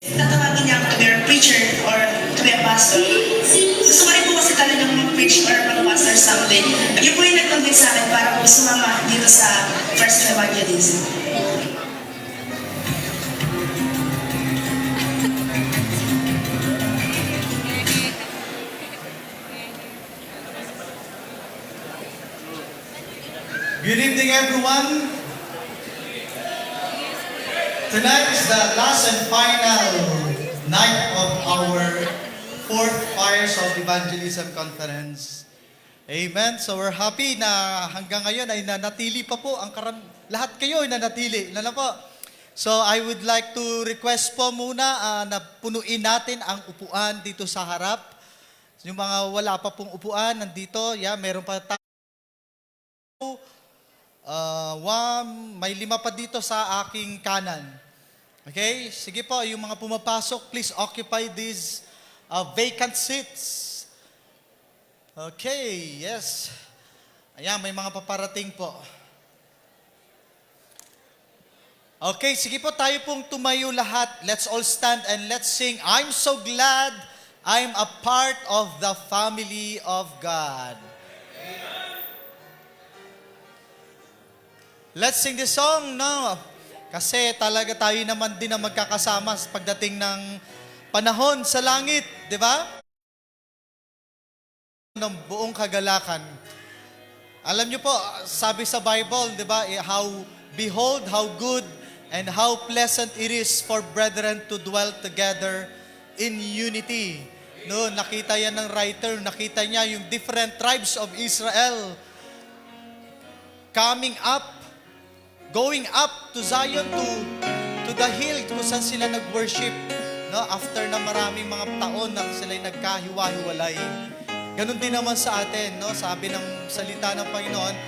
Tatawagin niya ako to be a preacher or to be a pastor. Gusto ko rin po kasi talagang mag-preach or mag-pastor someday. Yun po yung nag-convince sa akin para po sumama dito sa First Evangelism. Good evening, everyone. Tonight is the last and final night of our fourth Fires of Evangelism Conference. Amen. So we're happy na hanggang ngayon ay nanatili pa po ang lahat kayo ay nanatili. Ano po? So I would like to request po muna na punuin natin ang upuan dito sa harap. Yung mga wala pa pong upuan nandito, meron pa tayo. May 5 pa dito sa aking kanan. Okay? Sige po, yung mga pumapasok, please occupy these vacant seats. Okay, yes. Ayan, may mga paparating po. Okay, sige po, tayo pong tumayo lahat. Let's all stand and let's sing, I'm so glad I'm a part of the family of God. Let's sing this song, no? Kasi talaga tayo naman din na magkakasama sa pagdating ng panahon sa langit, di ba? Ng buong kagalakan. Alam niyo po, sabi sa Bible, di ba, behold how good and how pleasant it is for brethren to dwell together in unity. No, nakita yan ng writer, nakita niya yung different tribes of Israel going up to Zion, to the hill kung saan sila nag-worship, no? After na maraming mga taon na sila'y nagkahiwa-hiwalay. Ganun din naman sa atin, no? Sabi ng salita ng Panginoon,